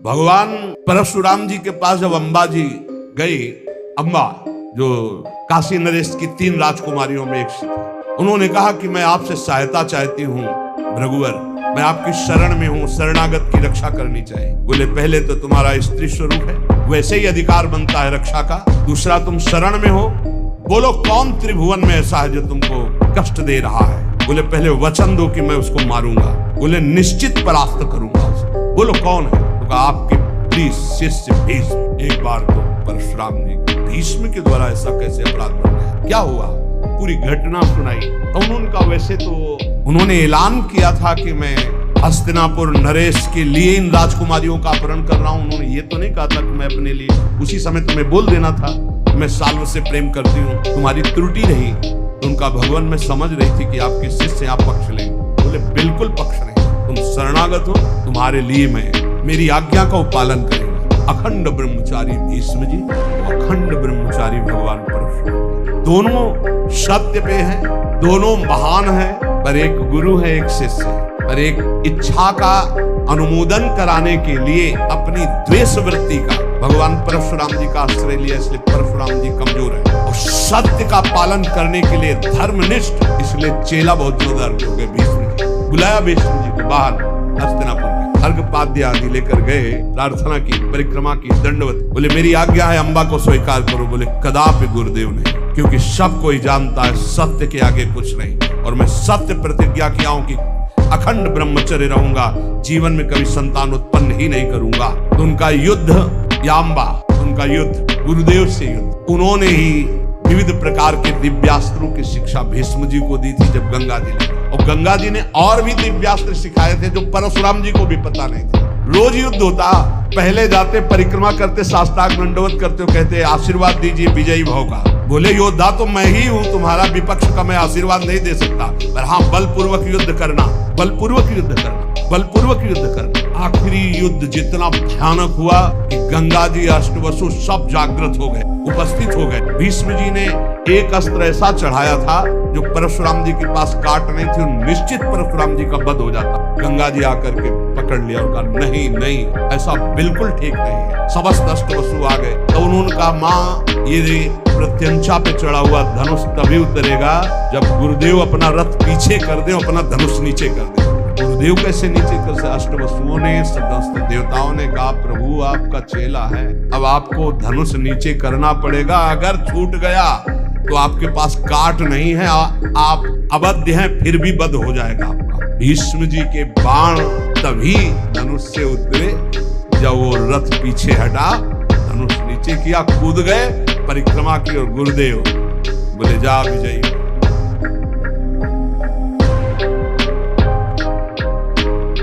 भगवान परशुराम जी के पास जब अम्बा जी गई, अम्बा जो काशी नरेश की 3 राजकुमारियों में एक थी, उन्होंने कहा कि मैं आपसे सहायता चाहती हूँ भृगुवर, मैं आपकी शरण में हूँ, शरणागत की रक्षा करनी चाहिए। बोले पहले तो तुम्हारा स्त्री स्वरूप है, वैसे ही अधिकार बनता है रक्षा का, दूसरा तुम शरण में हो, बोलो कौन त्रिभुवन में ऐसा है जो तुमको कष्ट दे रहा है। बोले पहले वचन दो कि मैं उसको मारूंगा। बोले निश्चित परास्त करूंगा उसको। बोलो कौन है? तो कहा आपके प्रिय शिष्य भीष्म। एक बार तो परशुराम जी भीष्म के द्वारा ऐसा कैसे अपराध बन गया, क्या हुआ, पूरी घटना सुनाई। तो उनका वैसे तो उन्होंने ऐलान किया था कि मैं हस्तिनापुर नरेश के लिए इन राजकुमारियों का अपहरण कर रहा हूं। उन्होंने ये तो नहीं कहा था कि मैं अपने लिए, उसी समय तुम्हें बोल देना था मैं साल्व से प्रेम करती हूँ, तुम्हारी त्रुटि रही। तो उनका भगवान में समझ रही थी कि आपके शिष्य आप पक्ष लेंगे। बोले बिल्कुल पक्ष नहीं, तुम शरणागत हो, तुम्हारे लिए मैं मेरी आज्ञा का पालन करेंगे। अखंड ब्रह्मचारी भीष्म जी, अखंड ब्रह्मचारी भगवान परशुराम, दोनों सत्य पे हैं, दोनों महान हैं, पर एक गुरु है एक शिष्य है। पर एक इच्छा का अनुमोदन कराने के लिए अपनी द्वेष वृत्ति का भगवान परशुराम जी का आश्रय लिया, इसलिए परशुराम जी कमजोर है। और सत्य का पालन करने के लिए धर्मनिष्ठ, इसलिए चेला बहुत जोरदार हो गए। भीष्म जी बुलाया भीष्म जी को बाहर हस्तिनापुर में, अर्घपाद्य आदि लेकर गए, प्रार्थना की, परिक्रमा की, दंडवत। बोले मेरी आज्ञा है अम्बा को स्वीकार करो। बोले कदापि गुरुदेव नहीं, क्योंकि सब कोई जानता है सत्य के आगे कुछ नहीं, और मैं सत्य प्रतिज्ञा किया हूं कि अखंड ब्रह्मचर्य रहूंगा, जीवन में कभी संतान उत्पन्न ही नहीं करूंगा। तो उनका युद्ध याम्बा, उनका युद्ध गुरुदेव से युद्ध, उन्होंने ही विविध प्रकार के दिव्यास्त्रों की शिक्षा भीष्म जी को दी थी जब गंगा जी ने, और गंगा जी ने और भी दिव्यास्त्र सिखाए थे जो परशुराम जी को भी पता नहीं थे। रोज युद्ध होता, पहले जाते परिक्रमा करते, साष्टांग दंडवत करते हो, कहते आशीर्वाद दीजिए विजयी भव का। बोले योद्धा तो मैं ही हूँ, तुम्हारा विपक्ष का मैं आशीर्वाद नहीं दे सकता, पर हाँ बलपूर्वक युद्ध करना, बलपूर्वक युद्ध करना, बलपूर्वक युद्ध करना। आखिरी युद्ध जितना भयानक हुआ कि गंगा जी अष्टवसु सब जागृत हो गए, उपस्थित हो गए। भीष्म जी ने एक अस्त्र ऐसा चढ़ाया था जो परशुराम जी के पास काट नहीं थी, निश्चित परशुराम जी का वध हो जाता। गंगा जी आकर के पकड़ लिया और कहा नहीं नहीं, ऐसा बिल्कुल ठीक नहीं है। समस्त अष्टवसु आ गए। तो उन्होंने कहा माँ, ये प्रत्यंचा पे चढ़ा हुआ धनुष तभी उतरेगा जब गुरुदेव अपना रथ पीछे कर दे, अपना धनुष नीचे कर दे। गुरुदेव कैसे नीचे कर से? अष्टवसुओं ने, समस्त देवताओं ने कहा प्रभु आपका चेला है, अब आपको धनुष नीचे करना पड़ेगा, अगर छूट गया तो आपके पास काट नहीं है, आप अबद्ध हैं, फिर भी वध हो जाएगा आपका। भीष्म जी के बाण तभी धनुष से उतरे जब वो रथ पीछे हटा, धनुष नीचे किया, कूद गए, परिक्रमा की, और गुरुदेव बोले जा विजयी।